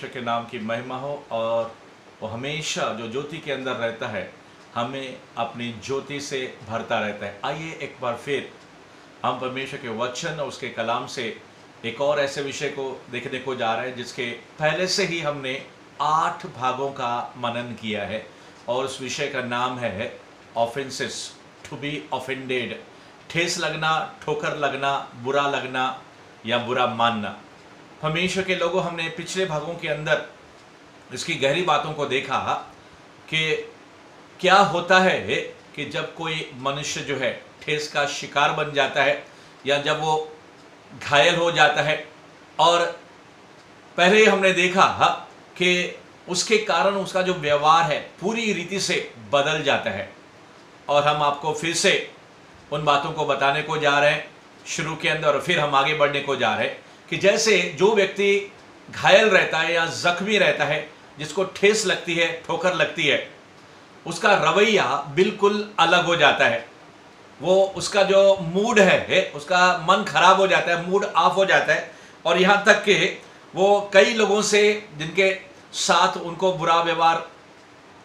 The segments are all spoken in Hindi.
परमेश्वर के नाम की महिमा हो। और वो हमेशा जो ज्योति के अंदर रहता है हमें अपनी ज्योति से भरता रहता है। आइए एक बार फिर हम परमेश्वर के वचन और उसके कलाम से एक और ऐसे विषय को देखने को जा रहे हैं जिसके पहले से ही हमने 8 भागों का मनन किया है। और उस विषय का नाम है ऑफेंसेस, टू बी ऑफेंडेड। ठेस लगना, ठोकर लगना, बुरा लगना या बुरा मानना। परमेश्वर के लोगों, हमने पिछले भागों के अंदर इसकी गहरी बातों को देखा कि क्या होता है कि जब कोई मनुष्य जो है ठेस का शिकार बन जाता है या जब वो घायल हो जाता है। और पहले हमने देखा कि उसके कारण उसका जो व्यवहार है पूरी रीति से बदल जाता है। और हम आपको फिर से उन बातों को बताने को जा रहे हैं शुरू के अंदर, और फिर हम आगे बढ़ने को जा रहे हैं कि जैसे जो व्यक्ति घायल रहता है या जख्मी रहता है, जिसको ठेस लगती है, ठोकर लगती है, उसका रवैया बिल्कुल अलग हो जाता है। वो उसका जो मूड है, उसका मन खराब हो जाता है, मूड ऑफ हो जाता है। और यहाँ तक कि वो कई लोगों से जिनके साथ उनको बुरा व्यवहार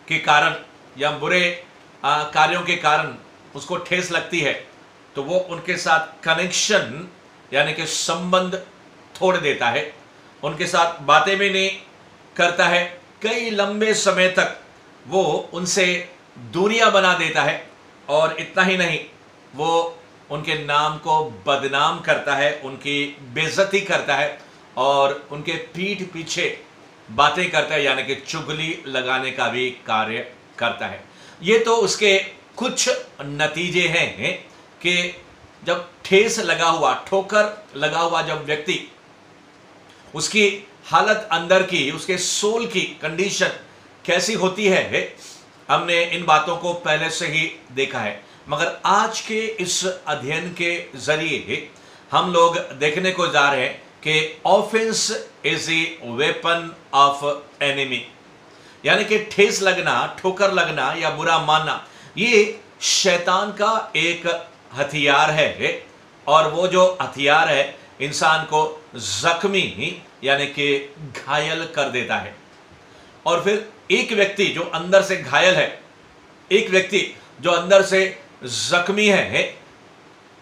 के कारण या बुरे कार्यों के कारण उसको ठेस लगती है, तो वो उनके साथ कनेक्शन यानी कि संबंध छोड़ देता है, उनके साथ बातें भी नहीं करता है। कई लंबे समय तक वो उनसे दूरियां बना देता है। और इतना ही नहीं, वो उनके नाम को बदनाम करता है, उनकी बेइज्जती करता है और उनके पीठ पीछे बातें करता है, यानी कि चुगली लगाने का भी कार्य करता है। ये तो उसके कुछ नतीजे हैं कि जब ठेस लगा हुआ, ठोकर लगा हुआ जब व्यक्ति, उसकी हालत अंदर की, उसके सोल की कंडीशन कैसी होती है, हमने इन बातों को पहले से ही देखा है। मगर आज के इस अध्ययन के जरिए हम लोग देखने को जा रहे हैं कि offence is a weapon of enemy, यानी कि ठेस लगना, ठोकर लगना या बुरा मानना, ये शैतान का एक हथियार है। और वो जो हथियार है इंसान को जख्मी यानी कि घायल कर देता है। और फिर एक व्यक्ति जो अंदर से घायल है, एक व्यक्ति जो अंदर से जख्मी है,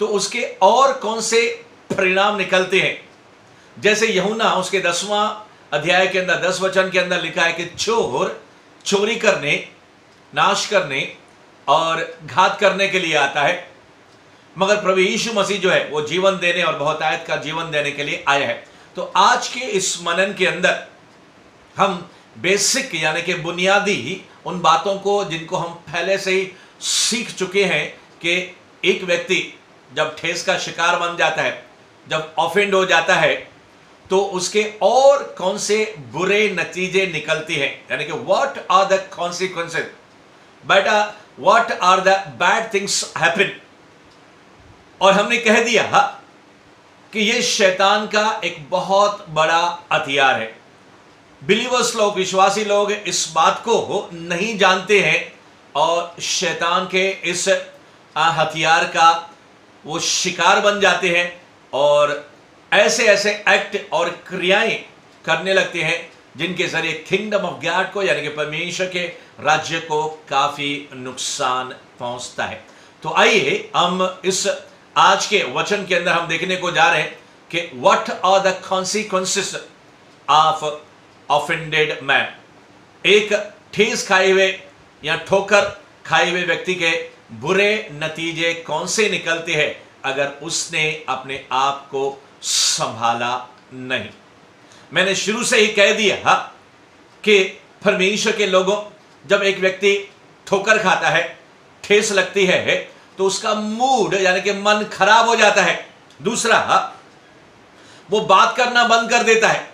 तो उसके और कौन से परिणाम निकलते हैं। जैसे यूहन्ना उसके 10वां अध्याय के अंदर 10 वचन के अंदर लिखा है कि चोर चोरी करने, नाश करने और घात करने के लिए आता है, मगर प्रभु यीशु मसीह जो है वो जीवन देने और बहुतायत का जीवन देने के लिए आया है। तो आज के इस मनन के अंदर हम बेसिक यानी कि बुनियादी उन बातों को, जिनको हम पहले से ही सीख चुके हैं कि एक व्यक्ति जब ठेस का शिकार बन जाता है, जब ऑफेंड हो जाता है, तो उसके और कौन से बुरे नतीजे निकलती हैं, यानी कि व्हाट आर द कॉन्सिक्वेंसेस, बेटा what are the bad things happen. और हमने कह दिया कि यह शैतान का एक बहुत बड़ा हथियार है। बिलीवर्स लोग, विश्वासी लोग इस बात को नहीं जानते हैं और शैतान के इस हथियार का वो शिकार बन जाते हैं और ऐसे ऐसे एक्ट और क्रियाएं करने लगते हैं जिनके जरिए किंगडम ऑफ गॉड को, यानी कि परमेश्वर के राज्य को काफी नुकसान पहुंचता है। तो आइए हम इस आज के वचन के अंदर हम देखने को जा रहे हैं कि what are the consequences of offended man. एक ठेस खाए हुए या ठोकर खाए हुए व्यक्ति के बुरे नतीजे कौन से निकलते हैं अगर उसने अपने आप को संभाला नहीं। मैंने शुरू से ही कह दिया कि परमेश्वर के लोगों, जब एक व्यक्ति ठोकर खाता है, ठेस लगती है, तो उसका मूड यानी कि मन खराब हो जाता है। दूसरा, वो बात करना बंद कर देता है।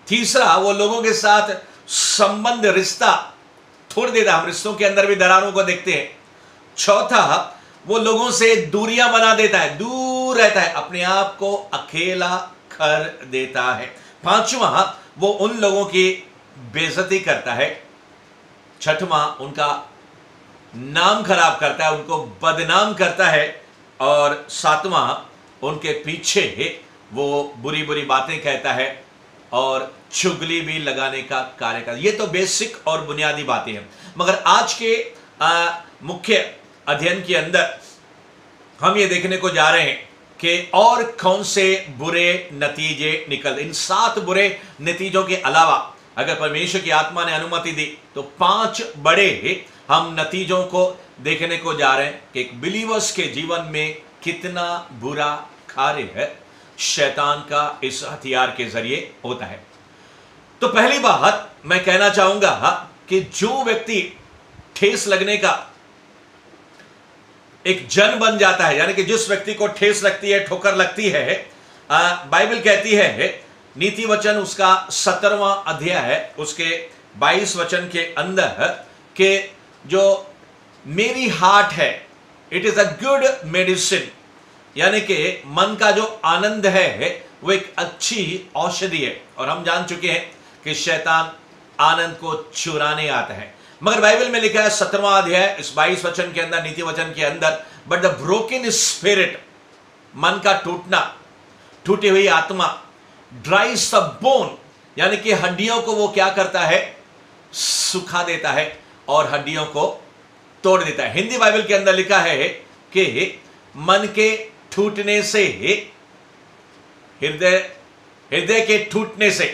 तीसरा, वो लोगों के साथ संबंध, रिश्ता छोड़ देता है। हम रिश्तों के अंदर भी दरारों को देखते हैं। चौथा, वो लोगों से दूरियां बना देता है, दूर रहता है, अपने आप को अकेला कर देता है। पांचवा, वो उन लोगों की बेइज्जती करता है। छठवां, उनका नाम खराब करता है, उनको बदनाम करता है। और सातवां, उनके पीछे वो बुरी बुरी बातें कहता है। और चुगली भी लगाने का कार्य कर। ये तो बेसिक और बुनियादी बातें हैं, मगर आज के मुख्य अध्ययन के अंदर हम ये देखने को जा रहे हैं कि और कौन से बुरे नतीजे निकल। इन 7 बुरे नतीजों के अलावा अगर परमेश्वर की आत्मा ने अनुमति दी तो 5 बड़े हम नतीजों को देखने को जा रहे हैं कि एक बिलीवर्स के जीवन में कितना बुरा कार्य है शैतान का इस हथियार के जरिए होता है। तो पहली बात मैं कहना चाहूंगा कि जो व्यक्ति ठेस लगने का एक जन बन जाता है, यानी कि जिस व्यक्ति को ठेस लगती है, ठोकर लगती है, बाइबल कहती है नीति वचन उसका 17वां अध्याय है उसके 22 वचन के अंदर कि जो मेरी हार्ट है it is a good medicine, यानी कि मन का जो आनंद है वो एक अच्छी औषधि है। और हम जान चुके हैं कि शैतान आनंद को चुराने आता है, मगर बाइबल में लिखा है 17वां अध्याय इस 22 वचन के अंदर, नीति वचन के अंदर, बट द ब्रोकन स्पिरिट, मन का टूटना, टूटी हुई आत्मा, ड्राइज द बोन, यानी कि हड्डियों को वो क्या करता है, सुखा देता है और हड्डियों को तोड़ देता है। हिंदी बाइबल के अंदर लिखा है कि मन के टूटने से, हृदय के टूटने से,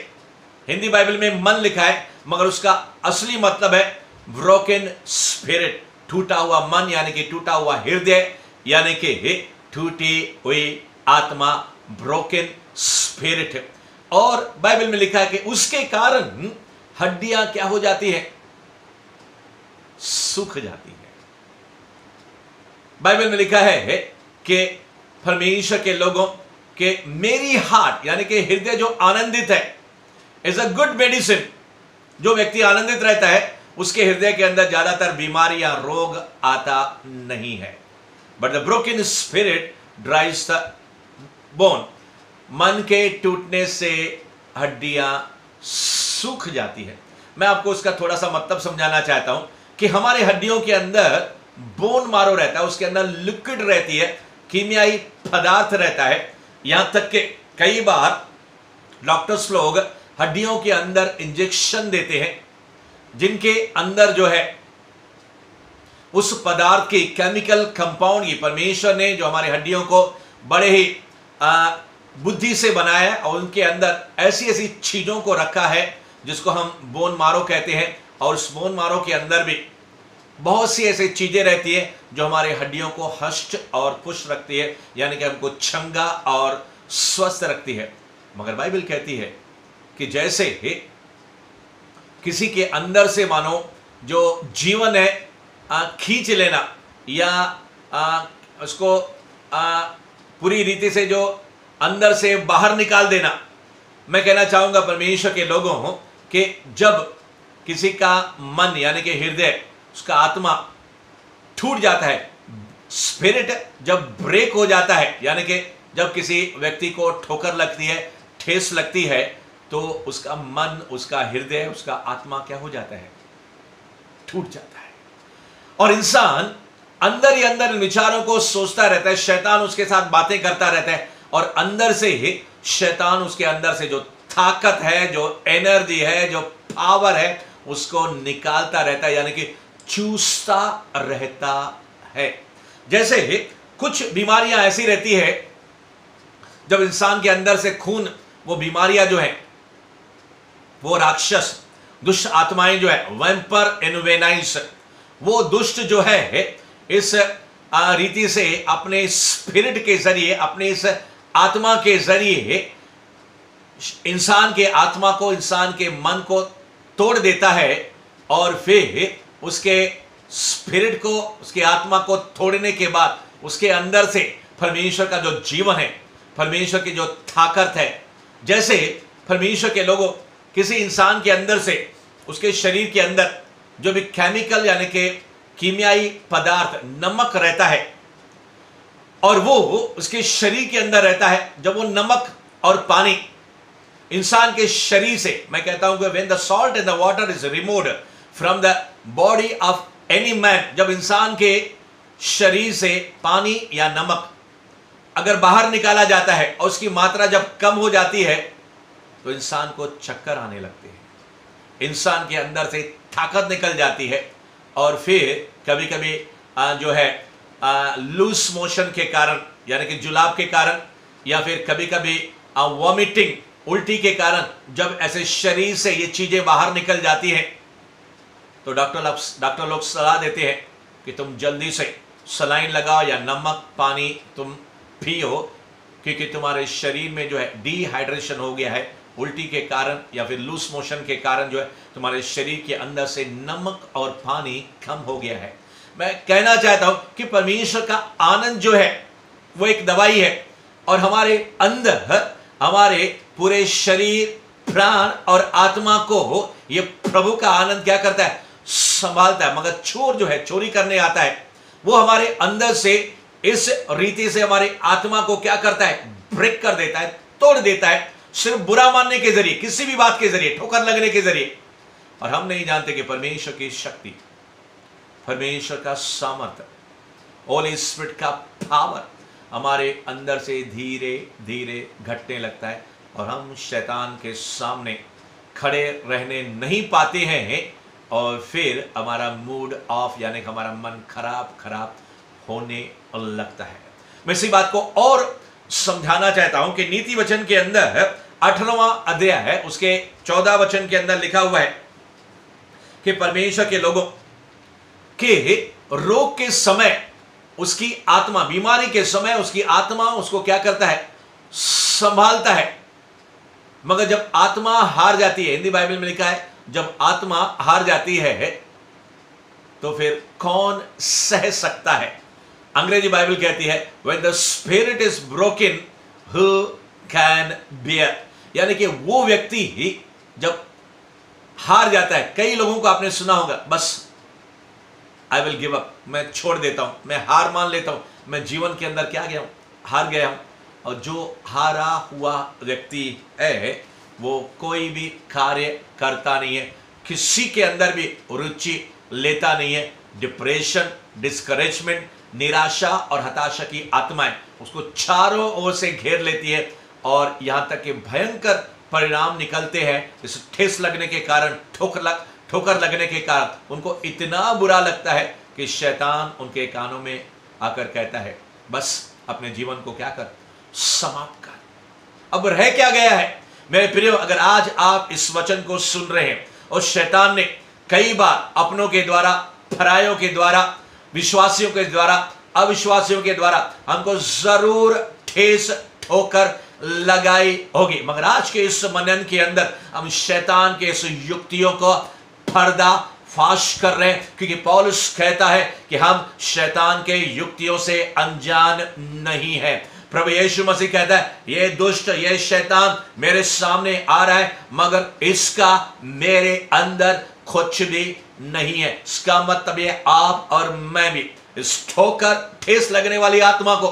हिंदी बाइबल में मन लिखा है मगर उसका असली मतलब है ब्रोकन स्पिरिट, टूटा हुआ मन, यानी कि टूटा हुआ हृदय, यानी कि टूटी हुई आत्मा, ब्रोकन स्पिरिट। और बाइबल में लिखा है कि उसके कारण हड्डियां क्या हो जाती है, सूख जाती है। बाइबल में लिखा है कि परमेश्वर के लोगों के मेरी हार्ट, यानी कि हृदय जो आनंदित है, इज अ गुड मेडिसिन। जो व्यक्ति आनंदित रहता है उसके हृदय के अंदर ज्यादातर बीमारी या रोग आता नहीं है। But the broken spirit drives the bone, मन के टूटने से हड्डियां सूख जाती है। मैं आपको उसका थोड़ा सा मतलब समझाना चाहता हूं कि हमारे हड्डियों के अंदर बोन मारो रहता है, उसके अंदर लिक्विड रहती है, कीमियाई पदार्थ रहता है। यहां तक कि कई बार डॉक्टर्स लोग हड्डियों के अंदर इंजेक्शन देते हैं जिनके अंदर जो है उस पदार्थ की केमिकल कंपाउंड की, परमेश्वर ने जो हमारे हड्डियों को बड़े ही बुद्धि से बनाया है और उनके अंदर ऐसी ऐसी चीजों को रखा है जिसको हम बोन मारो कहते हैं। और उस बोन मारो के अंदर भी बहुत सी ऐसी चीजें रहती है जो हमारे हड्डियों को हष्ट और पुष्ट रखती है, यानी कि हमको चंगा और स्वस्थ रखती है। मगर बाइबल कहती है कि जैसे किसी के अंदर से मानो जो जीवन है खींच लेना या उसको पूरी रीति से जो अंदर से बाहर निकाल देना। मैं कहना चाहूंगा परमेश्वर के लोगों कि जब किसी का मन, यानी कि हृदय, उसका आत्मा टूट जाता है, स्पिरिट जब ब्रेक हो जाता है, यानी कि जब किसी व्यक्ति को ठोकर लगती है, ठेस लगती है, तो उसका मन, उसका हृदय, उसका आत्मा क्या हो जाता है, टूट जाता है। और इंसान अंदर ही अंदर इन विचारों को सोचता रहता है, शैतान उसके साथ बातें करता रहता है और अंदर से ही शैतान उसके अंदर से जो ताकत है, जो एनर्जी है, जो पावर है, उसको निकालता रहता है, यानी कि चूसता रहता है। जैसे कुछ बीमारियां ऐसी रहती है जब इंसान के अंदर से खून, वो बीमारियां जो है, वो राक्षस, दुष्ट आत्माएं जो है, वैम्पर इनवेनाइस, वो दुष्ट जो है इस रीति से अपने स्पिरिट के जरिए, अपने इस आत्मा के जरिए इंसान के आत्मा को, इंसान के मन को तोड़ देता है और फिर उसके स्पिरिट को, उसके आत्मा को तोड़ने के बाद उसके अंदर से परमेश्वर का जो जीवन है, परमेश्वर की जो ताकत है, जैसे परमेश्वर के लोगों किसी इंसान के अंदर से, उसके शरीर के अंदर जो भी केमिकल, यानी कि कीमियाई पदार्थ, नमक रहता है और वो उसके शरीर के अंदर रहता है, जब वो नमक और पानी इंसान के शरीर से, मैं कहता हूं कि when the salt and the water is removed from the body of any man, जब इंसान के शरीर से पानी या नमक अगर बाहर निकाला जाता है और उसकी मात्रा जब कम हो जाती है तो इंसान को चक्कर आने लगते हैं, इंसान के अंदर से ताकत निकल जाती है, और फिर कभी कभी जो है लूज मोशन के कारण, यानी कि जुलाब के कारण, या फिर कभी कभी वॉमिटिंग, उल्टी के कारण जब ऐसे शरीर से ये चीजें बाहर निकल जाती हैं, तो डॉक्टर लोग सलाह देते हैं कि तुम जल्दी से सलाइन लगाओ या नमक पानी तुम पियो, क्योंकि तुम्हारे शरीर में जो है डिहाइड्रेशन हो गया है उल्टी के कारण या फिर लूज मोशन के कारण, जो है तुम्हारे शरीर के अंदर से नमक और पानी कम हो गया है। मैं कहना चाहता हूं कि परमेश्वर का आनंद जो है वो एक दवाई है, और हमारे अंदर हमारे पूरे शरीर, प्राण और आत्मा को ये प्रभु का आनंद क्या करता है, संभालता है। मगर चोर जो है चोरी करने आता है, वो हमारे अंदर से इस रीति से हमारी आत्मा को क्या करता है, ब्रेक कर देता है, तोड़ देता है, सिर्फ बुरा मानने के जरिए, किसी भी बात के जरिए, ठोकर लगने के जरिए। और हम नहीं जानते कि परमेश्वर की शक्ति, परमेश्वर का सामर्थ्य, होली स्पिरिट का पावर हमारे अंदर से धीरे धीरे घटने लगता है, और हम शैतान के सामने खड़े रहने नहीं पाते हैं, और फिर हमारा मूड ऑफ, यानी कि हमारा मन खराब होने लगता है। मैं इसी बात को और समझाना चाहता हूं कि नीति वचन के अंदर 18वां अध्याय है, उसके 14 वचन के अंदर लिखा हुआ है कि परमेश्वर के लोगों के रोग के समय उसकी आत्मा, बीमारी के समय उसकी आत्मा उसको क्या करता है, संभालता है। मगर जब आत्मा हार जाती है, हिंदी बाइबल में लिखा है जब आत्मा हार जाती है तो फिर कौन सह सकता है। अंग्रेजी बाइबल कहती है when the spirit is broken who can bear, यानी कि वो व्यक्ति ही जब हार जाता है। कई लोगों को आपने सुना होगा, बस आई विल गिव अप, मैं छोड़ देता हूं, मैं हार मान लेता हूं, मैं जीवन के अंदर क्या गया हूं, हार गया हूं। और जो हारा हुआ व्यक्ति है वो कोई भी कार्य करता नहीं है, किसी के अंदर भी रुचि लेता नहीं है। डिप्रेशन, डिस्करेजमेंट, निराशा और हताशा की आत्माएं उसको चारों ओर से घेर लेती है, और यहां तक कि भयंकर परिणाम निकलते हैं। इस ठेस लगने के कारण, ठोकर लगने के कारण उनको इतना बुरा लगता है कि शैतान उनके कानों में आकर कहता है बस अपने जीवन को क्या कर, समाप्त कर। अब रह क्या गया है मेरे प्रियो, अगर आज आप इस वचन को सुन रहे हैं और शैतान ने कई बार अपनों के द्वारा, परायों के द्वारा, विश्वासियों के द्वारा, अविश्वासियों के द्वारा हमको जरूर ठेस ठोकर लगाई होगी, मगर आज के इस मनन के अंदर हम शैतान के इस युक्तियों को पर्दा फाश कर रहे हैं, क्योंकि पौलुस कहता है कि हम शैतान के युक्तियों से अनजान नहीं है। प्रभु यीशु मसीह कहता है ये दुष्ट, ये शैतान मेरे सामने आ रहा है, मगर इसका मेरे अंदर कुछ भी नहीं है। इसका मतलब ये आप और मैं भी इस ठोकर, ठेस लगने वाली आत्मा को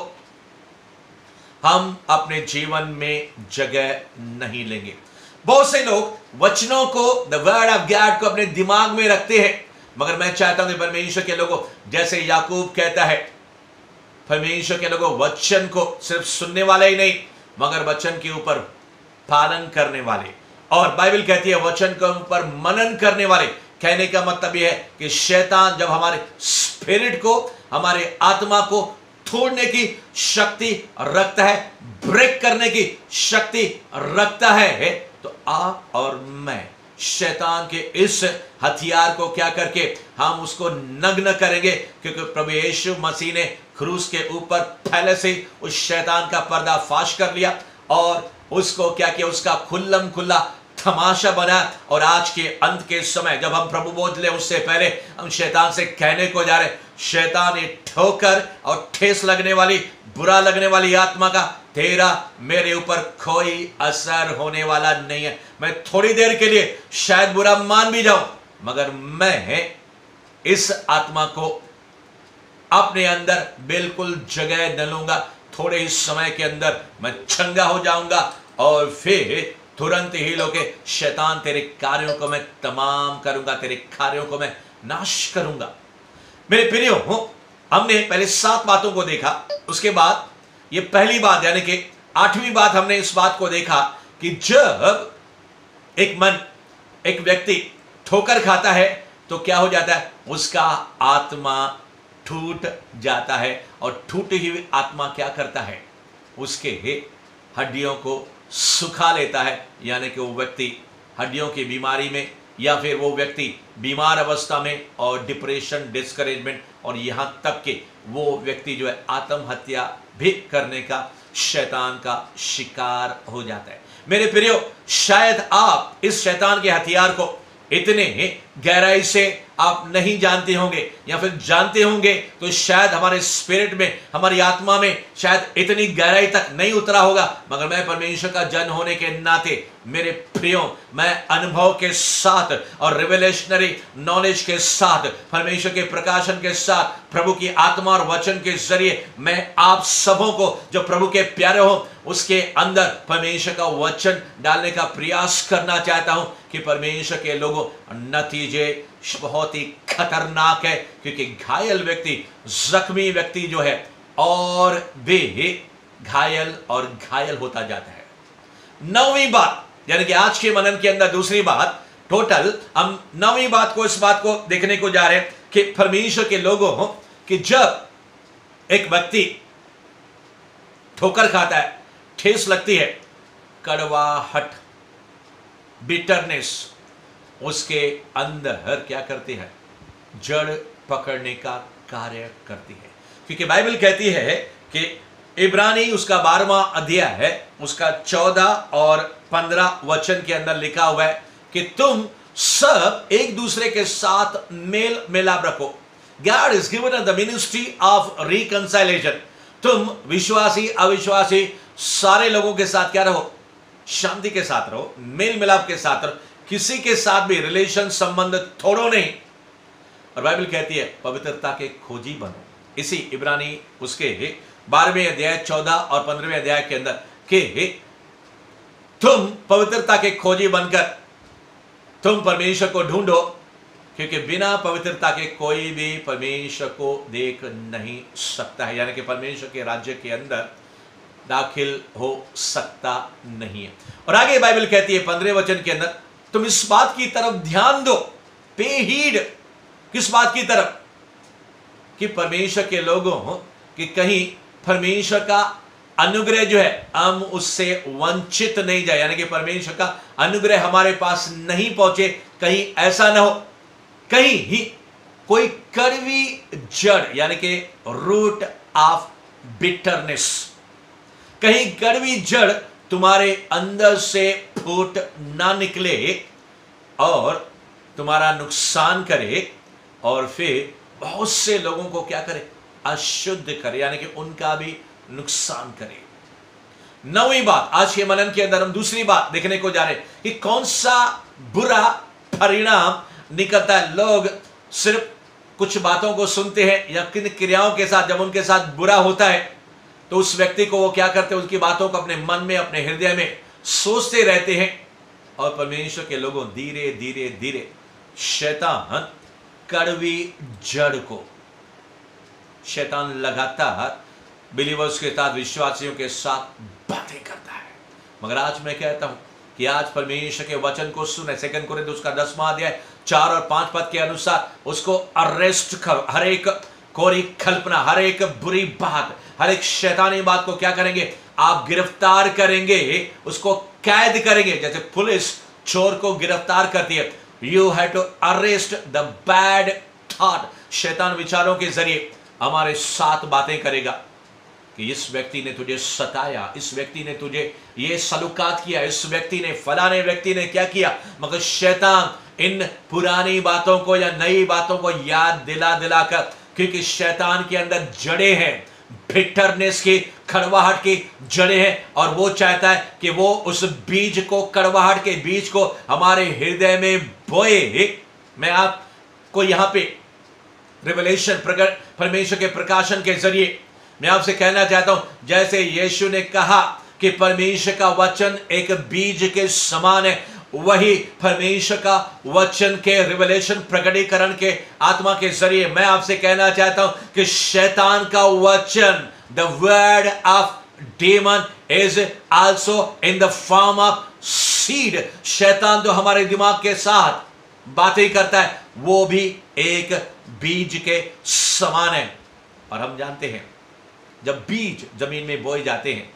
हम अपने जीवन में जगह नहीं लेंगे। बहुत से लोग वचनों को, द वर्ड ऑफ गॉड को अपने दिमाग में रखते हैं, मगर मैं चाहता हूं कि परमेश्वर के लोगों, जैसे याकूब कहता है, परमेश्वर के लोगों वचन को सिर्फ सुनने वाले ही नहीं, मगर वचन के ऊपर पालन करने वाले, और बाइबल कहती है वचन के ऊपर मनन करने वाले। कहने का मतलब यह है कि शैतान जब हमारे स्पिरिट को, हमारे आत्मा को तोड़ने की शक्ति रखता है, ब्रेक करने की शक्ति रखता है, तो आप और मैं शैतान के इस हथियार को क्या करके हम उसको नग्न करेंगे, क्योंकि प्रभु यीशु मसीह ने क्रूस के ऊपर पहले से उस शैतान का पर्दा फाश कर लिया और उसको क्या किया, उसका खुल्लम खुल्ला तमाशा बना। और आज के अंत के समय जब हम प्रभु बोझ ले, उससे पहले हम शैतान से कहने को जा रहे, शैतान ये ठोकर और ठेस लगने वाली, बुरा लगने वाली आत्मा का तेरा मेरे ऊपर कोई असर होने वाला नहीं है। मैं थोड़ी देर के लिए शायद बुरा मान भी जाऊं, मगर मैं इस आत्मा को अपने अंदर बिल्कुल जगह न लूंगा। थोड़े ही समय के अंदर मैं चंगा हो जाऊंगा और फिर तुरंत ही लोगे शैतान तेरे कार्यों को मैं तमाम करूंगा, तेरे कार्यों को मैं नाश करूंगा। मेरे प्रियो, हमने पहले 7 बातों को देखा, उसके बाद ये पहली बात यानी कि 8वीं बात हमने इस बात को देखा कि जब एक मन, एक व्यक्ति ठोकर खाता है तो क्या हो जाता है, उसका आत्मा टूट जाता है। और टूटी हुई आत्मा क्या करता है, उसके हड्डियों को सुखा लेता है, यानी कि वो व्यक्ति हड्डियों की बीमारी में, या फिर वो व्यक्ति बीमार अवस्था में और डिप्रेशन, डिस्करेजमेंट, और यहां तक कि वो व्यक्ति जो है आत्महत्या भी करने का, शैतान का शिकार हो जाता है। मेरे प्रियो, शायद आप इस शैतान के हथियार को इतने गहराई से आप नहीं जानते होंगे, या फिर जानते होंगे तो शायद हमारे स्पिरिट में, हमारी आत्मा में शायद इतनी गहराई तक नहीं उतरा होगा। मगर मैं परमेश्वर का जन होने के नाते मेरे प्रियो, मैं अनुभव के साथ और रिवेलेशनरी नॉलेज के साथ, परमेश्वर के प्रकाशन के साथ, प्रभु की आत्मा और वचन के जरिए मैं आप सबों को जो प्रभु के प्यारे हो उसके अंदर परमेश्वर का वचन डालने का प्रयास करना चाहता हूं कि परमेश्वर के लोगों, नतीजे बहुत ही खतरनाक है, क्योंकि घायल व्यक्ति, जख्मी व्यक्ति जो है और भी घायल और घायल होता जाता है। नौवीं बात, यानी कि आज के मनन के अंदर दूसरी बात, टोटल हम नौवीं बात को, इस बात को देखने को जा रहे हैं कि परमेश्वर के लोगों, कि जब एक व्यक्ति ठोकर खाता है, ठेस लगती है, कड़वाहट, बिटरनेस उसके अंदर क्या करती है, जड़ पकड़ने का कार्य करती है। क्योंकि बाइबल कहती है कि इब्रानी उसका 12वां अध्याय है, उसका 14 और 15 वचन के अंदर लिखा हुआ है कि तुम सब एक दूसरे के साथ मेल मिलाप रखो। God is given us the ministry of reconciliation। तुम विश्वासी अविश्वासी सारे लोगों के साथ क्या रहो, शांति के साथ रहो, मेल मिलाप के साथ रहो, किसी के साथ भी रिलेशन संबंध तोड़ो नहीं। और बाइबल कहती है पवित्रता के खोजी बनो। इसी इब्रानी उसके 12वें अध्याय 14 और 15वें अध्याय के अंदर कि तुम पवित्रता के खोजी बनकर तुम परमेश्वर को ढूंढो, क्योंकि बिना पवित्रता के कोई भी परमेश्वर को देख नहीं सकता है, यानी कि परमेश्वर के राज्य के अंदर दाखिल हो सकता नहीं है। और आगे बाइबल कहती है 15वें वचन के अंदर, तुम इस बात की तरफ ध्यान दो, पे हीड, किस बात की तरफ, कि परमेश्वर के लोगों कि कहीं परमेश्वर का अनुग्रह जो है हम उससे वंचित नहीं जाए, यानी कि परमेश्वर का अनुग्रह हमारे पास नहीं पहुंचे, कहीं ऐसा ना हो, कहीं ही कोई कड़वी जड़, यानी कि रूट ऑफ बिटरनेस, कहीं कड़वी जड़ तुम्हारे अंदर से फूट ना निकले और तुम्हारा नुकसान करे, और फिर बहुत से लोगों को क्या करे, अशुद्ध करे, यानी कि उनका भी नुकसान करे। नौवीं बात, आज के मनन के अंदर हम दूसरी बात देखने को जा रहे हैं कि कौन सा बुरा परिणाम निकलता है। लोग सिर्फ कुछ बातों को सुनते हैं या किन क्रियाओं के साथ जब उनके साथ बुरा होता है तो उस व्यक्ति को वो क्या करते हैं, उसकी बातों को अपने मन में, अपने हृदय में सोचते रहते हैं। और परमेश्वर के लोगों, धीरे धीरे धीरे शैतान कड़वी जड़ को, शैतान लगातार बिलीवर्स के साथ, विश्वासियों के साथ बातें करता है। मगर आज मैं कहता हूं कि आज परमेश्वर के वचन को सुने। 2 कोरिन्थियों उसका 10वां अध्याय 4 और 5 पद के अनुसार उसको अरेस्ट करो। हर एक कोरी कल्पना, हर एक बुरी बात, हर एक शैतानी बात को क्या करेंगे, आप गिरफ्तार करेंगे, उसको कैद करेंगे। जैसे पुलिस चोर को गिरफ्तार करती है, you have to arrest the bad thought. शैतान विचारों के जरिए हमारे साथ बातें करेगा कि इस व्यक्ति ने तुझे सताया, इस व्यक्ति ने तुझे ये सलूकात किया, इस व्यक्ति ने, फलाने व्यक्ति ने क्या किया। मगर शैतान इन पुरानी बातों को या नई बातों को याद दिला दिलाकर, क्योंकि शैतान के अंदर जड़ें हैं, बिटरनेस की, कड़वाहट की जड़ें हैं, और वो चाहता है कि वो उस बीज को, कड़वाहट के बीज को हमारे हृदय में बोए। मैं आपको यहां पे रिवलेशन, प्रकट, परमेश्वर के प्रकाशन के जरिए मैं आपसे कहना चाहता हूं, जैसे यीशु ने कहा कि परमेश्वर का वचन एक बीज के समान है, वही परमेश्वर का वचन के रिवलेशन, प्रकटीकरण के आत्मा के जरिए मैं आपसे कहना चाहता हूं कि शैतान का वचन, the word of demon is also in the form of seed, शैतान तो हमारे दिमाग के साथ बातें करता है, वो भी एक बीज के समान है। और हम जानते हैं जब बीज जमीन में बोए जाते हैं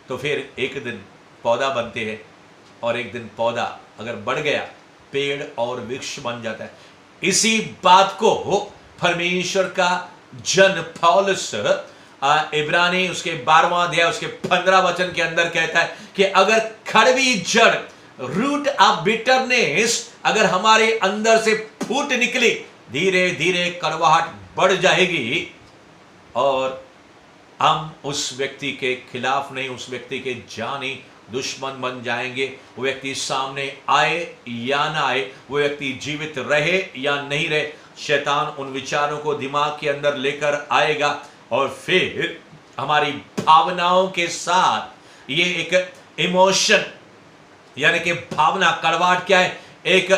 तो फिर एक दिन पौधा बनते हैं, और एक दिन पौधा अगर बढ़ गया पेड़ और वृक्ष बन जाता है। इसी बात को परमेश्वर का जन पौलुस इब्रानी उसके 12वां अध्याय उसके 15 वचन के अंदर कहता है कि अगर कड़वी जड़, रूट ऑफ बिटरनेस, अगर हमारे अंदर से फूट निकली, धीरे धीरे कड़वाहट बढ़ जाएगी और हम उस व्यक्ति के खिलाफ नहीं, उस व्यक्ति के जानी दुश्मन बन जाएंगे। वो व्यक्ति सामने आए या ना आए, वो व्यक्ति जीवित रहे या नहीं रहे, शैतान उन विचारों को दिमाग के अंदर लेकर आएगा और फिर हमारी भावनाओं के साथ ये एक इमोशन, यानी कि भावना, कड़वाहट क्या है, एक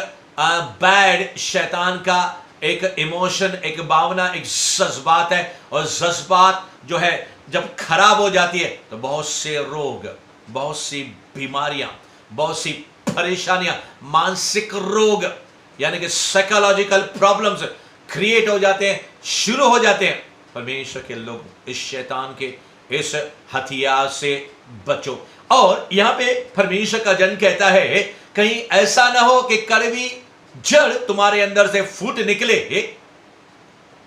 बैड शैतान का एक इमोशन, एक भावना, एक जज्बात है। और जज्बात जो है जब खराब हो जाती है तो बहुत से रोग, बहुत सी बीमारियां, बहुत सी परेशानियां, मानसिक रोग यानी कि साइकोलॉजिकल प्रॉब्लम्स क्रिएट हो जाते हैं, शुरू हो जाते हैं। परमेश्वर के लोग इस शैतान के इस हथियार से बचो। और यहां पे परमेश्वर का जन कहता है कहीं ऐसा ना हो कि कड़वी जड़ तुम्हारे अंदर से फूट निकले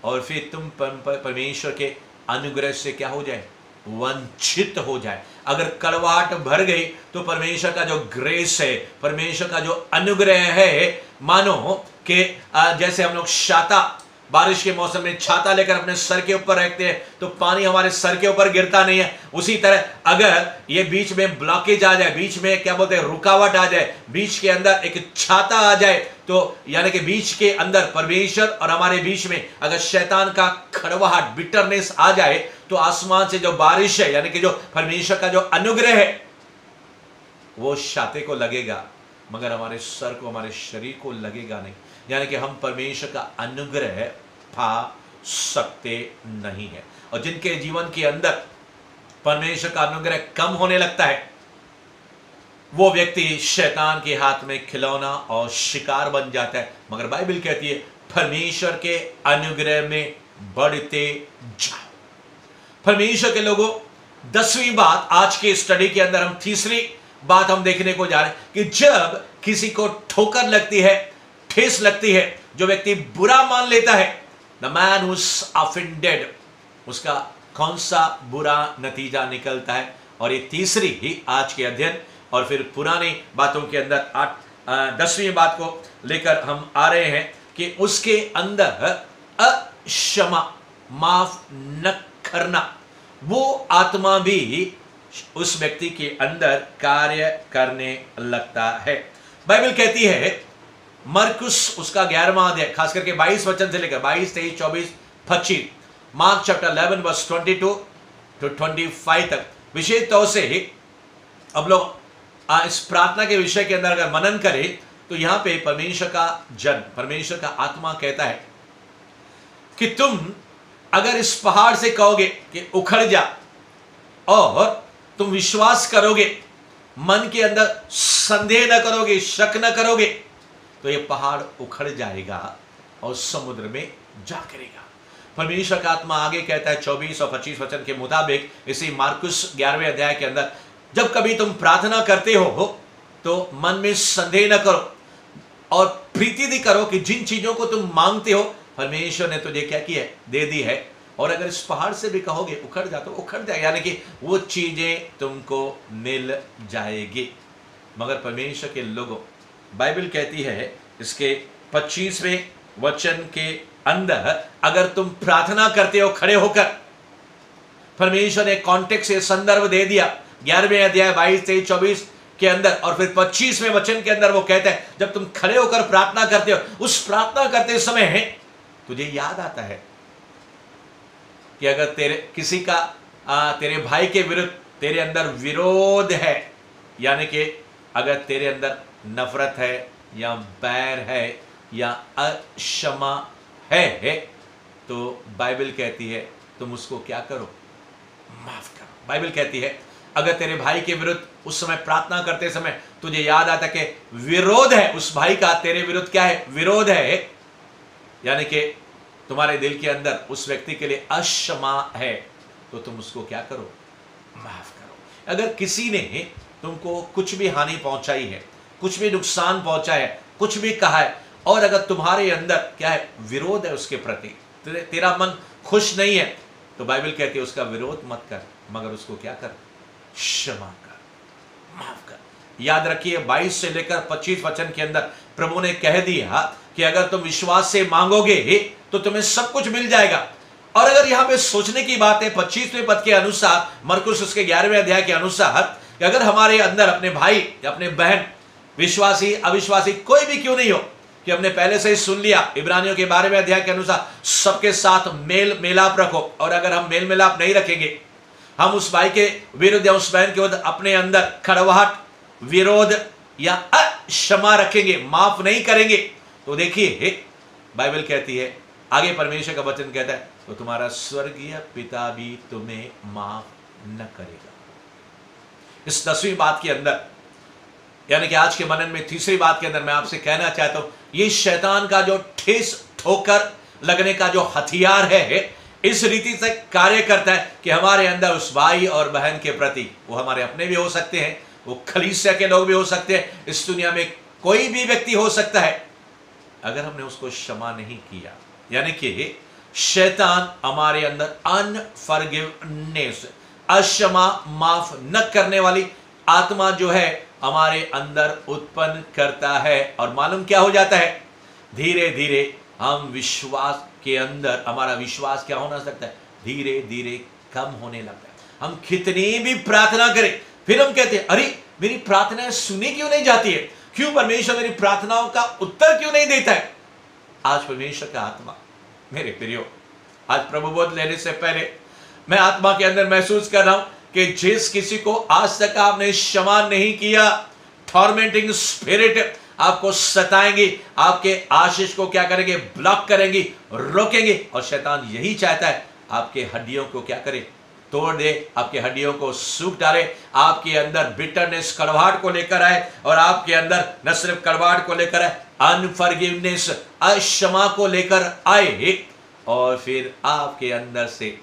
और फिर तुम परमेश्वर के अनुग्रह से क्या हो जाए, वंचित हो जाए। अगर कड़वाहट भर गई तो परमेश्वर का जो ग्रेस है, परमेश्वर का जो अनुग्रह है, मानो कि जैसे हम लोग छाता, बारिश के मौसम में छाता लेकर अपने सर के ऊपर रखते हैं तो पानी हमारे सर के ऊपर गिरता नहीं है। उसी तरह अगर ये बीच में ब्लॉकेज आ जाए, बीच में क्या बोलते हैं रुकावट आ जाए, बीच के अंदर एक छाता आ जाए, तो यानी कि बीच के अंदर परमेश्वर और हमारे बीच में अगर शैतान का कड़वाहट, बिटरनेस आ जाए तो आसमान से जो बारिश है, यानी कि जो परमेश्वर का जो अनुग्रह है, वो छाते को लगेगा मगर हमारे सर को, हमारे शरीर को लगेगा नहीं। यानी कि हम परमेश्वर का अनुग्रह पा सकते नहीं है। और जिनके जीवन के अंदर परमेश्वर का अनुग्रह कम होने लगता है, वो व्यक्ति शैतान के हाथ में खिलौना और शिकार बन जाता है। मगर बाइबल कहती है परमेश्वर के अनुग्रह में बढ़ते जाओ। परमेश्वर के लोगों, 10वीं बात आज के स्टडी के अंदर हम तीसरी बात हम देखने को जा रहे हैं कि जब किसी को ठोकर लगती है, ठेस लगती है, जो व्यक्ति बुरा मान लेता है, the man who is offended, उसका कौन सा बुरा नतीजा निकलता है। और ये तीसरी ही आज के अध्ययन और फिर पुरानी बातों के अंदर 10वीं बात को लेकर हम आ रहे हैं कि उसके अंदर अक्षमा, माफ न करना, वो आत्मा भी उस व्यक्ति के अंदर कार्य करने लगता है। बाइबल कहती है मरकुस उसका 11वां अध्याय, खास करके 22 वचन से लेकर 22, 23, 24, 25, मार्क चैप्टर 11 वर्स 22 टू 25 तक विशेष तौर से अब लोग इस प्रार्थना के विषय के अंदर अगर मनन करें तो यहां पे परमेश्वर का जन, परमेश्वर का आत्मा कहता है कि तुम अगर इस पहाड़ से कहोगे कि उखड़ जा और तुम विश्वास करोगे, मन के अंदर संदेह न करोगे, शक न करोगे, तो ये पहाड़ उखड़ जाएगा और समुद्र में जा गिरेगा। परमेश्वर का आत्मा आगे कहता है 24 और 25 वचन के मुताबिक इसी मार्कुस 11वें अध्याय के अंदर, जब कभी तुम प्रार्थना करते हो तो मन में संदेह न करो और प्रीति भी करो कि जिन चीजों को तुम मांगते हो परमेश्वर ने तुझे क्या किया, दे दी है। और अगर इस पहाड़ से भी कहोगे उखड़ जा तो उखड़ जाए, यानी कि वो चीजें तुमको मिल जाएगी। मगर परमेश्वर के लोगों, बाइबल कहती है इसके 25वें वचन के अंदर, अगर तुम प्रार्थना करते हो खड़े होकर, परमेश्वर ने कॉन्टेक्स्ट से संदर्भ दे दिया 11वें अध्याय 22, 23, 24 के अंदर, और फिर 25वें वचन के अंदर वो कहता है जब तुम खड़े होकर प्रार्थना करते हो, उस प्रार्थना करते समय तुझे याद आता है कि अगर तेरे किसी का तेरे भाई के विरुद्ध तेरे अंदर विरोध है, यानी कि अगर तेरे अंदर नफरत है या बैर है या अक्षमा है, तो बाइबल कहती है तुम उसको क्या करो, माफ करो। बाइबल कहती है अगर तेरे भाई के विरुद्ध उस समय प्रार्थना करते समय तुझे याद आता कि विरोध है उस भाई का, तेरे विरुद्ध क्या है, विरोध है, यानी कि तुम्हारे दिल के अंदर उस व्यक्ति के लिए अक्षमा है, तो तुम उसको क्या करो, माफ करो। अगर किसी ने तुमको कुछ भी हानि पहुंचाई है, कुछ भी नुकसान पहुंचा है, कुछ भी कहा है, और अगर तुम्हारे अंदर क्या है, विरोध है उसके प्रति, तेरा मन खुश नहीं है, तो बाइबल कहती है उसका विरोध मत कर, मगर उसको क्या कर, क्षमा कर, माफ कर। याद रखिए 22 से लेकर 25 वचन के अंदर प्रभु ने कह दिया कि अगर तुम विश्वास से मांगोगे तो तुम्हें सब कुछ मिल जाएगा। और अगर यहां पे सोचने की बात है 25वें पद के अनुसार, मरकुस उसके 11वें अध्याय के अनुसार, कि अगर हमारे अंदर अपने भाई या अपने बहन, विश्वासी अविश्वासी कोई भी क्यों नहीं हो, कि हमने पहले से ही सुन लिया इब्रानियों के 12वें अध्याय के अनुसार सबके साथ मेल मिलाप रखो, और अगर हम मेल मिलाप नहीं रखेंगे, हम उस भाई के विरुद्ध या उस बहन के विरुद्ध अपने अंदर कड़वाहट, विरोध या अक्षमा रखेंगे, माफ नहीं करेंगे, तो देखिए बाइबल कहती है आगे, परमेश्वर का वचन कहता है, तो तुम्हारा स्वर्गीय पिता भी तुम्हें माफ न करेगा। इस 10वीं बात के अंदर, यानी कि आज के मनन में तीसरी बात के अंदर मैं आपसे कहना चाहता हूं, ये शैतान का जो ठेस ठोकर लगने का जो हथियार है, इस रीति से कार्य करता है कि हमारे अंदर उस भाई और बहन के प्रति, वो हमारे अपने भी हो सकते हैं, वो कलीसिया के लोग भी हो सकते हैं, इस दुनिया में कोई भी व्यक्ति हो सकता है, अगर हमने उसको क्षमा नहीं किया, यानी कि शैतान हमारे अंदर अनफॉरगिवनेस, अक्षमा, माफ न करने वाली आत्मा जो है हमारे अंदर उत्पन्न करता है, और मालूम क्या हो जाता है, धीरे धीरे हम विश्वास के अंदर, हमारा विश्वास क्या होना सकता है, धीरे धीरे कम होने लगता है। हम कितनी भी प्रार्थना करें, फिर हम कहते हैं अरे मेरी प्रार्थनाएं सुनी क्यों नहीं जाती है, क्यों परमेश्वर मेरी प्रार्थनाओं का उत्तर क्यों नहीं देता है। आज परमेश्वर का आत्मा, मेरे प्रियो, आज प्रभु बोध लेने से पहले मैं आत्मा के अंदर महसूस कर रहा हूं कि जिस किसी को आज तक आपने क्षमा नहीं किया, टॉर्मेंटिंग स्पिरिट आपको सताएंगे, आपके आशीष को क्या करेंगे, ब्लॉक करेंगे, रोकेंगे, और शैतान यही चाहता है आपके हड्डियों को क्या करे, तोड़ दे, आपके हड्डियों को सूख डाले, आपके अंदर बिटरनेस, कड़वाहट को लेकर आए, और आपके अंदर न सिर्फ कड़वाहट को लेकर आए, अनफॉरगिवनेस, अक्षमा को लेकर आए, और फिर आपके अंदर से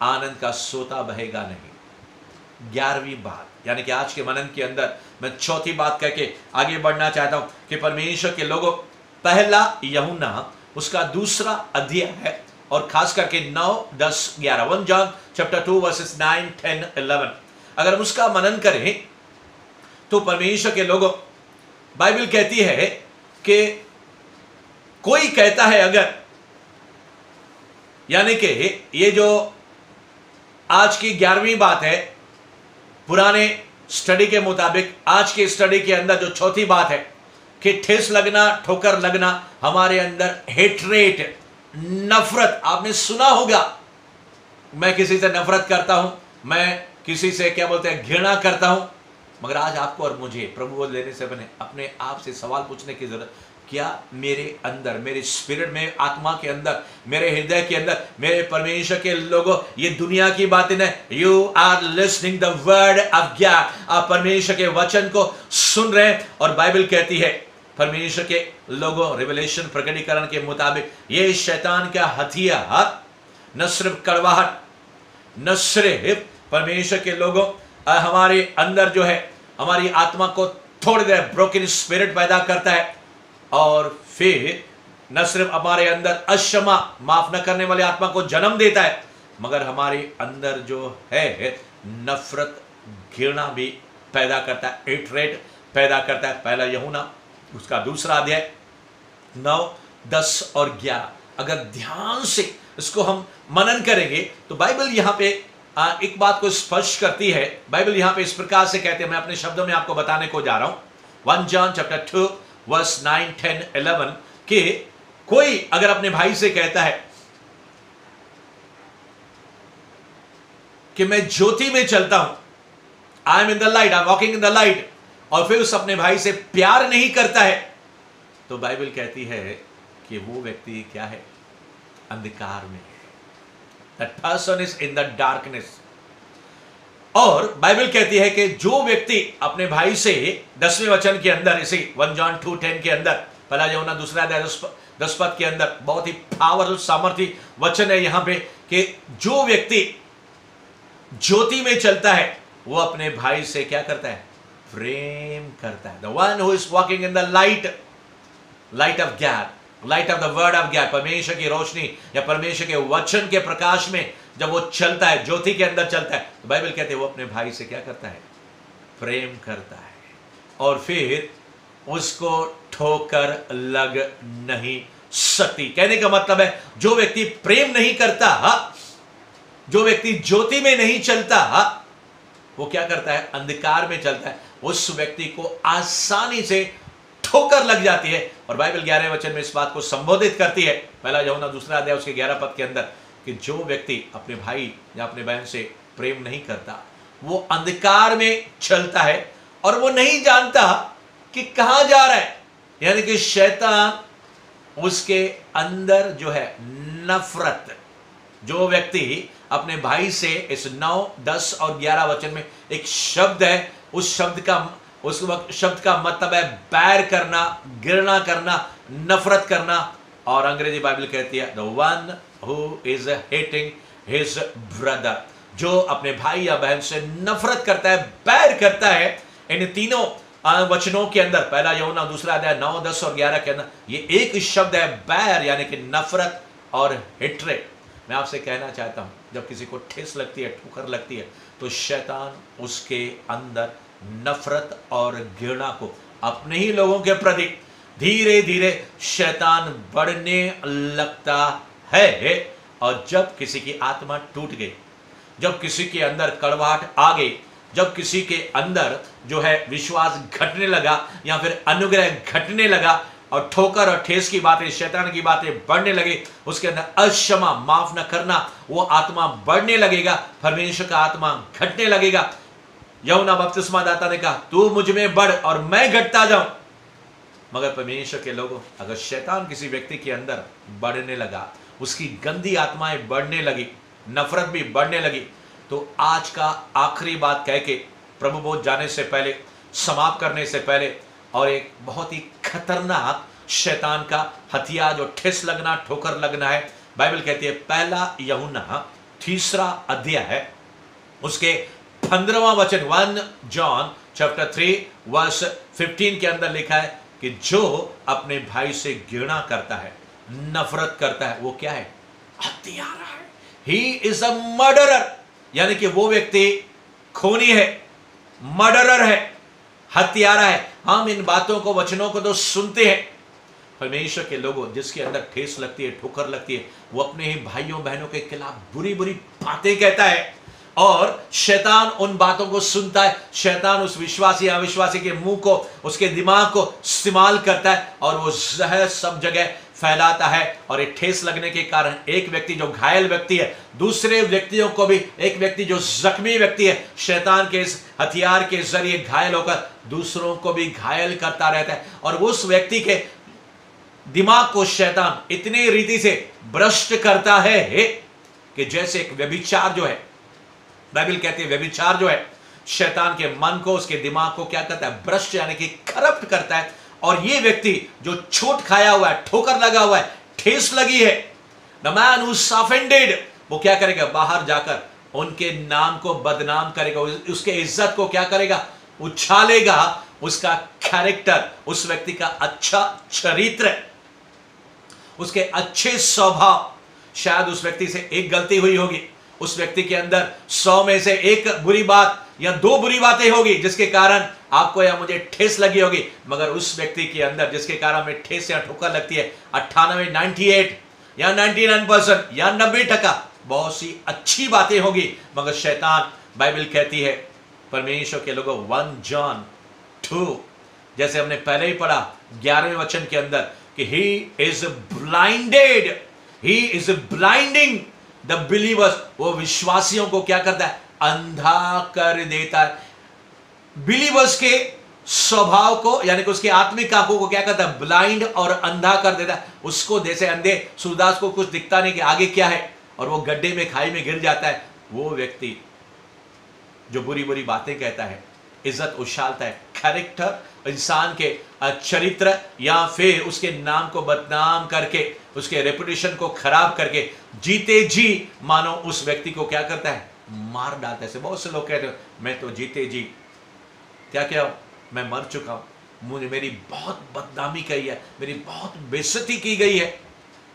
आनंद का सोता बहेगा नहीं। 11वीं बात, यानी कि आज के मनन के अंदर मैं चौथी बात करके आगे बढ़ना चाहता हूं कि परमेश्वर के लोगों, पहला यूहन्ना उसका 2 अध्याय है, और खास करके 9, 10, 11, 1 John chapter 2 verses 9, 10, 11, अगर हम उसका मनन करें तो परमेश्वर के लोगों, बाइबल कहती है कि कोई कहता है अगर, यानी कि ये जो आज की 11वीं बात है, पुराने स्टडी के मुताबिक आज के स्टडी के अंदर जो चौथी बात है कि ठेस लगना, ठोकर लगना, हमारे अंदर हेट्रेट, नफरत। आपने सुना होगा, मैं किसी से नफरत करता हूं, मैं किसी से क्या बोलते हैं, घृणा करता हूं, मगर आज आपको और मुझे प्रभु बोध लेने से पहले अपने आप से सवाल पूछने की जरूरत, क्या मेरे अंदर, मेरे स्पिरिट में, आत्मा के अंदर, मेरे हृदय के अंदर, मेरे परमेश्वर के लोगों, ये दुनिया की बातें नहीं, you are listening the word of God, आप परमेश्वर के वचन को सुन रहे हैं, और बाइबल कहती है परमेश्वर के लोगों, रिवलेशन, प्रकटीकरण के मुताबिक ये शैतान का हथियार न सिर्फ कड़वाहट, न सिर्फ परमेश्वर के लोगों हमारे अंदर जो है हमारी आत्मा को तोड़ दे, ब्रोकन स्पिरिट पैदा करता है, और फिर न सिर्फ हमारे अंदर अक्षमा, माफ न करने वाली आत्मा को जन्म देता है, मगर हमारे अंदर जो है नफरत, घृणा भी पैदा करता है, हेट्रेट पैदा करता है। पहला यूहन्ना उसका 2 अध्याय 9, 10 और 11, अगर ध्यान से इसको हम मनन करेंगे तो बाइबल यहाँ पे एक बात को स्पष्ट करती है। बाइबल यहाँ पे इस प्रकार से कहते हैं, मैं अपने शब्दों में आपको बताने को जा रहा हूं, 1 John chapter 2 verse 9, 10, 11, कि कोई अगर अपने भाई से कहता है कि मैं ज्योति में चलता हूं, I am in the light, I am walking in the light, और फिर उस अपने भाई से प्यार नहीं करता है, तो बाइबल कहती है कि वो व्यक्ति क्या है, अंधकार में है। That person is in the darkness. और बाइबल कहती है कि जो व्यक्ति अपने भाई से 10वें वचन के अंदर, इसी 1 जॉन 2:10 के अंदर, पहला यूहन्ना 2 अध्याय 10 पद के अंदर बहुत ही पावरफुल सामर्थी वचन है यहां पे कि जो व्यक्ति ज्योति में चलता है वो अपने भाई से क्या करता है? प्रेम करता है। The one who is walking in the light of God, light of the word of God, परमेश्वर की रोशनी या परमेश्वर के वचन के प्रकाश में जब वो चलता है, ज्योति के अंदर चलता है, तो बाइबल कहते हैं वो अपने भाई से क्या करता है? प्रेम करता है। और फिर उसको ठोकर लग नहीं सकती। कहने का मतलब है जो व्यक्ति प्रेम नहीं करता, जो व्यक्ति ज्योति में नहीं चलता, वो क्या करता है? अंधकार में चलता है। उस व्यक्ति को आसानी से ठोकर लग जाती है। और बाइबल 11वें वचन में इस बात को संबोधित करती है, पहला यूहन्ना 2 अध्याय उसके 11 पद के अंदर, कि जो व्यक्ति अपने भाई या अपने बहन से प्रेम नहीं करता वो अंधकार में चलता है और वो नहीं जानता कि कहां जा रहा है। यानी कि शैतान उसके अंदर जो है नफरत, जो व्यक्ति अपने भाई से, इस 9, 10 और 11 वचन में एक शब्द है, उस शब्द का मतलब है बैर करना, घृणा करना, नफरत करना। और अंग्रेजी बाइबल कहती है the one who is hating his brother, जो अपने भाई या बहन से नफरत करता है, बैर करता है। इन तीनों वचनों के अंदर, पहला यूहन्ना 2 अध्याय 9, 10 और 11 के अंदर ये एक शब्द है बैर, यानी कि नफरत और हेट्रेड। मैं आपसे कहना चाहता हूं, जब किसी को ठेस लगती है, ठोकर लगती है, तो शैतान उसके अंदर नफरत और घृणा को अपने ही लोगों के प्रति धीरे धीरे शैतान बढ़ने लगता है। और जब किसी की आत्मा टूट गई, जब किसी के अंदर कड़वाहट आ गई, जब किसी के अंदर जो है विश्वास घटने लगा या फिर अनुग्रह घटने लगा और ठोकर और ठेस की बातें, शैतान की बातें बढ़ने लगी, उसके अंदर अक्षमा, माफ न करना, वो आत्मा बढ़ने लगेगा, परमेश्वर का आत्मा घटने लगेगा। यूहन्ना बपतिस्मा दाता ने कहा तू मुझ में बढ़ और मैं घटता जाऊं। मगर परमेश्वर के लोगों, अगर शैतान किसी व्यक्ति के अंदर बढ़ने लगा, उसकी गंदी आत्माएं बढ़ने लगी, नफरत भी बढ़ने लगी, तो आज का आखिरी बात कह के प्रभु बोध जाने से पहले, समाप्त करने से पहले, और एक बहुत ही खतरनाक शैतान का हथियार जो ठेस लगना, ठोकर लगना है। बाइबल कहती है, पहला यूहन्ना 3 अध्याय है, उसके 15वां वचन, 1 जॉन चैप्टर 3 वर्स 15 के अंदर लिखा है कि जो अपने भाई से घृणा करता है, नफरत करता है, वो क्या है? हत्यारा है। ही इज अ मर्डरर, यानी कि वो व्यक्ति खूनी है, मर्डरर है, हत्यारा है। हम इन बातों को, वचनों को तो सुनते हैं, परमेश्वर के लोगों, जिसके अंदर ठेस लगती है, ठोकर लगती है, वो अपने ही भाइयों बहनों के खिलाफ बुरी बुरी बातें कहता है और शैतान उन बातों को सुनता है। शैतान उस विश्वासी अविश्वासी के मुंह को, उसके दिमाग को इस्तेमाल करता है और वो जहर सब जगह फैलाता है। और एक ठेस लगने के कारण एक व्यक्ति जो घायल व्यक्ति है, दूसरे व्यक्तियों को भी, एक व्यक्ति जो जख्मी व्यक्ति है, शैतान के इस हथियार के जरिए घायल होकर दूसरों को भी घायल करता रहता है। और उस व्यक्ति के दिमाग को शैतान इतनी रीति से भ्रष्ट करता है कि जैसे एक व्यभिचार जो है, बाइबल कहती है व्यभिचार जो है, शैतान के मन को, उसके दिमाग को क्या करता है? भ्रष्ट, यानी कि करप्ट करता है। और ये व्यक्ति जो चोट खाया हुआ है, ठोकर लगा हुआ है, ठेस लगी है, the man who is offended, वो क्या करेगा? बाहर जाकर उनके नाम को बदनाम करेगा, उसके इज्जत को क्या करेगा? उछालेगा। उसका कैरेक्टर, उस व्यक्ति का अच्छा चरित्र, उसके अच्छे स्वभाव, शायद उस व्यक्ति से एक गलती हुई होगी, उस व्यक्ति के अंदर 100 में से एक बुरी बात या 2 बुरी बातें होगी जिसके कारण आपको या मुझे ठेस लगी होगी। मगर उस व्यक्ति के अंदर जिसके कारण हमें ठेस या ठोकर लगती है, 98, 98 या 99% या 90% बहुत सी अच्छी बातें होगी। मगर शैतान, बाइबल कहती है, परमेश्वर के लोगों, 1 जॉन 2, जैसे हमने पहले ही पढ़ा 11वें वचन के अंदर, कि he is blinded, he is blinding the believers, वो विश्वासियों को क्या करता है? अंधा कर देता है। बिलीवर्स के स्वभाव को, यानी कि उसके आत्मिक आंखों को क्या करता है? ब्लाइंड और अंधा कर देता है। उसको जैसे अंधे सूरदास को कुछ दिखता नहीं कि आगे क्या है, और वो गड्ढे में, खाई में गिर जाता है। वो व्यक्ति जो बुरी बुरी बातें कहता है, इज्जत उछालता है, कैरेक्टर इंसान के चरित्र या फिर उसके नाम को बदनाम करके, उसके रेपुटेशन को खराब करके जीते जी मानो उस व्यक्ति को क्या करता है, मार डालता है। ऐसे बहुत से लोग कहते हैं मैं तो जीते जी क्या क्या मैं मर चुका हूं, मुझे मेरी बहुत बदनामी कही है, मेरी बहुत बेइज्जती की गई है।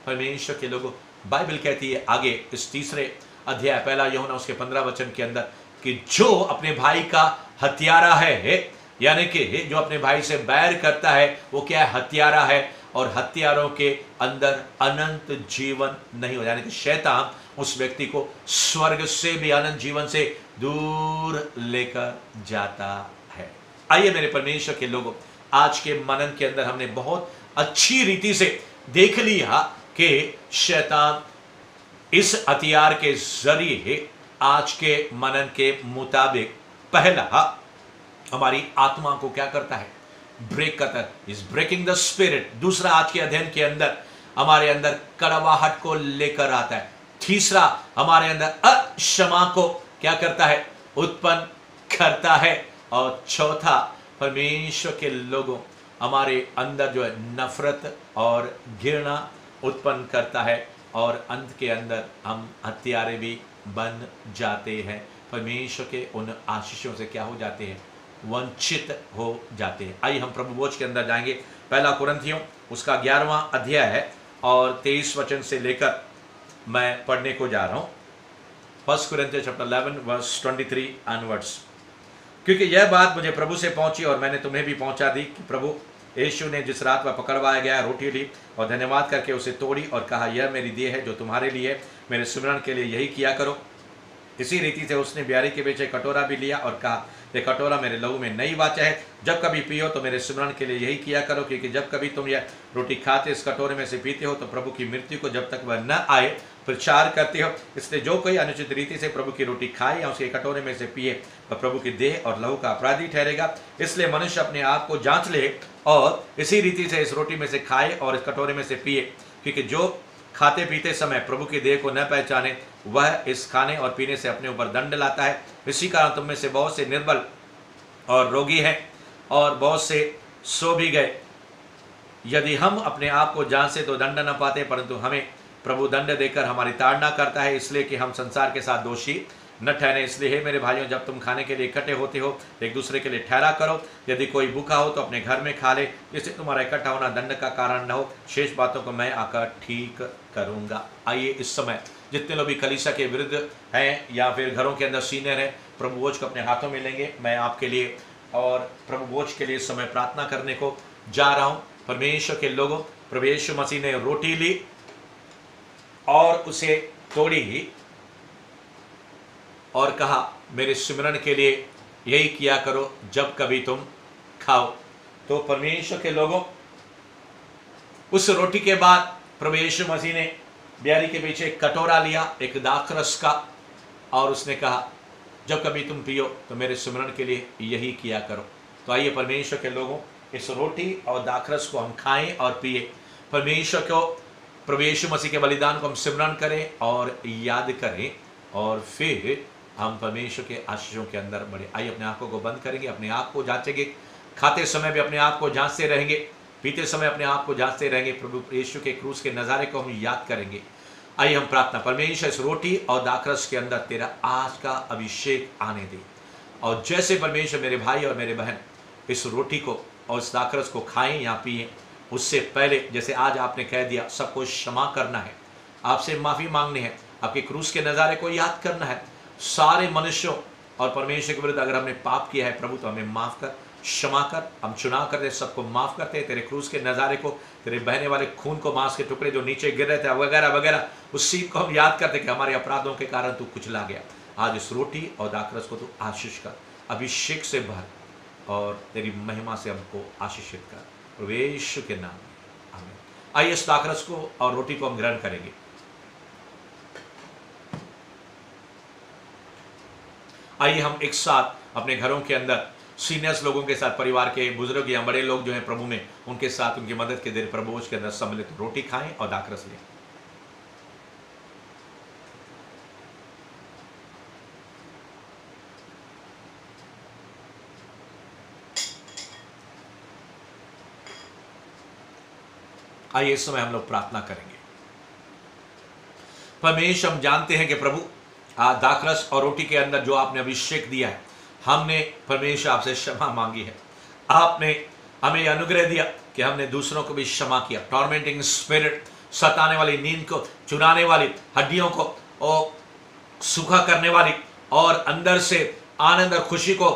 परमेश्वर के लोगों, बाइबल कहती है आगे इस तीसरे अध्याय 1 यूहन्ना उसके 15 वचन के अंदर कि जो अपने भाई का हत्यारा है, यानी कि जो अपने भाई से बैर करता है वो क्या है, हत्यारा है, और हत्यारों के अंदर अनंत जीवन नहीं हो, यानी कि शैतान उस व्यक्ति को स्वर्ग से भी अनंत जीवन से दूर लेकर जाता है। आइए मेरे परमेश्वर के लोगों, आज के मनन के अंदर हमने बहुत अच्छी रीति से देख लिया कि शैतान इस हथियार के जरिए आज के मनन के मुताबिक पहला हमारी आत्मा को क्या करता है, ब्रेक करता है, इज ब्रेकिंग द स्पिरिट। दूसरा, आज के अध्ययन के अंदर हमारे अंदर कड़वाहट को लेकर आता है। तीसरा, हमारे अंदर अक्षमा को क्या करता है, उत्पन्न करता है। और चौथा, परमेश्वर के लोगों, हमारे अंदर जो है नफरत और घृणा उत्पन्न करता है, और अंत के अंदर हम हत्यारे भी बन जाते हैं, परमेश्वर के उन आशीषों से क्या हो जाते हैं, वंचित हो जाते हैं। आइए हम प्रभु वचन के अंदर जाएंगे। 1 कुरिन्थियों उसका 11वां अध्याय है और 23 वचन से लेकर मैं पढ़ने को जा रहा हूं। 1 कुरिन्थियों चैप्टर 11 वर्स 23 ऑनवर्ड्स। क्योंकि यह बात मुझे प्रभु से पहुंची और मैंने तुम्हें भी पहुंचा दी कि प्रभु यीशु ने जिस रात वह पकड़वाया गया रोटी ली और धन्यवाद करके उसे तोड़ी और कहा, यह मेरी देह है जो तुम्हारे लिए है, मेरे सुमिरन के लिए यही किया करो। इसी रीति से उसने ब्यारी के पीछे कटोरा भी लिया और कहा, यह कटोरा मेरे लहू में नई वाचा है, जब कभी पियो तो मेरे सुमिरन के लिए यही किया करो। क्योंकि जब कभी तुम यह रोटी खाते इस कटोरे में से पीते हो तो प्रभु की मृत्यु को जब तक वह न आए प्रचार करते हो। इसलिए जो कोई अनुचित रीति से प्रभु की रोटी खाए या उसके कटोरे में से पिए वह प्रभु की देह और लहू का अपराधी ठहरेगा। इसलिए मनुष्य अपने आप को जांच ले और इसी रीति से इस रोटी में से खाए और इस कटोरे में से पिए। क्योंकि जो खाते पीते समय प्रभु की देह को न पहचाने वह इस खाने और पीने से अपने ऊपर दंड लाता है। इसी कारण तुम में से बहुत से निर्बल और रोगी हैं और बहुत से सो भी गए। यदि हम अपने आप को जांचे तो दंड न पाते, परंतु हमें प्रभु दंड देकर हमारी ताड़ना करता है, इसलिए कि हम संसार के साथ दोषी न ठहरे। इसलिए हे मेरे भाइयों, जब तुम खाने के लिए इकट्ठे होते हो एक दूसरे के लिए ठहरा करो। यदि कोई भूखा हो तो अपने घर में खा ले, जिससे तुम्हारा इकट्ठा होना दंड का कारण न हो। शेष बातों को मैं आकर ठीक करूंगा। आइए इस समय जितने लोग भी कलीसिया के विरुद्ध हैं या फिर घरों के अंदर सीनियर हैं, प्रभु बोझ को अपने हाथों में लेंगे। मैं आपके लिए और प्रभु बोझ के लिए इस समय प्रार्थना करने को जा रहा हूँ। परमेश्वर के लोगों, प्रभु यीशु मसीह ने रोटी ली और उसे तोड़ी ही और कहा, मेरे सुमिरन के लिए यही किया करो जब कभी तुम खाओ। तो परमेश्वर के लोगों, उस रोटी के बाद प्रभु यीशु मसीह ने ब्यारी के पीछे एक कटोरा लिया, एक दाखरस का, और उसने कहा, जब कभी तुम पियो तो मेरे सुमिरन के लिए यही किया करो। तो आइए परमेश्वर के लोगों, इस रोटी और दाखरस को हम खाएं और पिए। परमेश्वर को, प्रभु यीशु मसीह के बलिदान को हम सिमरन करें और याद करें, और फिर हम परमेश्वर के आशीषों के अंदर बढ़े। आइए अपने आंखों को बंद करेंगे, अपने आप को जांचेंगे। खाते समय भी अपने आप को जांचते रहेंगे, पीते समय अपने आप को जांचते रहेंगे। प्रभु यीशु के क्रूस के नज़ारे को हम याद करेंगे। आइए हम प्रार्थना, परमेश्वर इस रोटी और दाखरस के अंदर तेरा आज का अभिषेक आने दे, और जैसे परमेश्वर मेरे भाई और मेरे बहन इस रोटी को और इस दाखरस को खाएं या पिए, उससे पहले जैसे आज आपने कह दिया सबको क्षमा करना है, आपसे माफ़ी मांगनी है, आपके क्रूस के नज़ारे को याद करना है। सारे मनुष्यों और परमेश्वर के विरुद्ध अगर हमने पाप किया है प्रभु, तो हमें माफ़ कर, क्षमा कर। हम चुनाव करते सबको माफ़ करते हैं, तेरे क्रूस के नज़ारे को, तेरे बहने वाले खून को, मांस के टुकड़े जो नीचे गिर रहे थे वगैरह वगैरह, उस सीन को हम याद करते कि हमारे अपराधों के कारण तू कुचला गया। आज इस रोटी और दाखरस को तू आशीष कर, अभिषेक से भर और तेरी महिमा से हमको आशीषित कर, प्रभु यीशु के नाम में आमीन। आइए इस दाखरस को और रोटी को हम ग्रहण करेंगे। आइए हम एक साथ अपने घरों के अंदर सीनियर्स लोगों के साथ, परिवार के बुजुर्ग या बड़े लोग जो हैं प्रभु में, उनके साथ उनकी मदद के देर प्रभु के अंदर सम्मिलित रोटी खाएं और दाखरस लें। आइए इस समय हम लोग प्रार्थना करेंगे। परमेश्वर, हम जानते हैं कि प्रभु दाखरस और रोटी के अंदर जो आपने अभिषेक दिया है, हमने परमेश्वर आपसे क्षमा मांगी है। आपने हमें अनुग्रह दिया कि हमने दूसरों को भी क्षमा किया। टॉर्मेंटिंग स्पिरिट, सताने वाली नींद को, चुराने वाली, हड्डियों को और सूखा करने वाली और अंदर से आनंद और खुशी को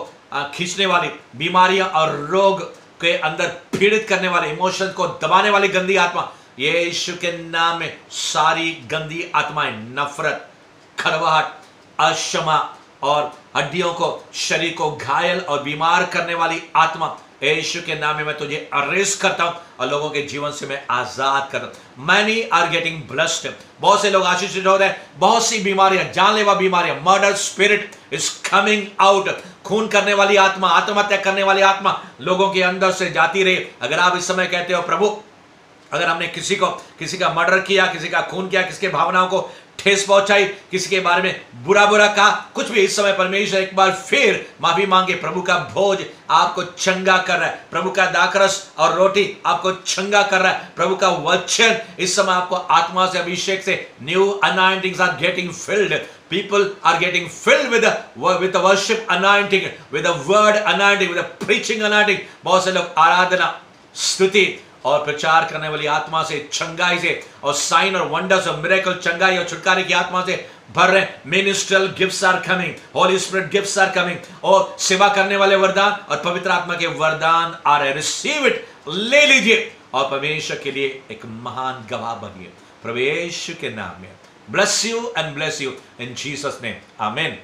खींचने वाली, बीमारियां और रोग के अंदर पीड़ित करने वाले, इमोशन को दबाने वाली गंदी आत्मा, यीशु के नाम में सारी गंदी आत्माएं, नफरत, खड़वाहट, अक्षमा और हड्डियों को, शरीर को घायल और बीमार करने वाली आत्मा, यीशु के नाम में मैं तुझे अरेस्ट करता हूं और लोगों के जीवन से मैं आजाद करता हूं। Many are getting blessed. बहुत से लोग आशीषित हो रहे हैं। बहुत सी बीमारियां, जानलेवा बीमारियां, murder spirit is coming out. खून करने वाली आत्मा, आत्महत्या करने वाली आत्मा लोगों के अंदर से जाती रही। अगर आप इस समय कहते हो प्रभु, अगर हमने किसी का मर्डर किया, किसी का खून किया, किसी के भावनाओं को ठेस पहुंचाई, किसी के बारे में बुरा कहा, कुछ भी, इस समय परमेश्वर एक बार फिर माफी मांगे। प्रभु का भोज आपको चंगा कर रहा है। प्रभु का दाखरस और रोटी आपको चंगा कर रहा है। प्रभु का वचन इस समय आपको आत्मा से, अभिषेक से, new anointings are getting filled. People are getting filled with the worship anointing, with the word anointing, with the preaching anointing. बहुत से लोग आराधना, स्तुति और प्रचार करने वाली आत्मा से, चंगाई से और साइन और वंडर्स और मिरेकल, चंगाई और छुटकारे की आत्मा से भर रहे। Ministerial gifts are coming, Holy Spirit gifts are coming, और सेवा करने वाले वरदान और पवित्र आत्मा के वरदान आ रहे। रिसीव इट, ले लीजिए और परमेश्वर के लिए एक महान गवाह बनिए प्रभु यीशु के नाम में। Bless you and bless you in Jesus name, आमीन।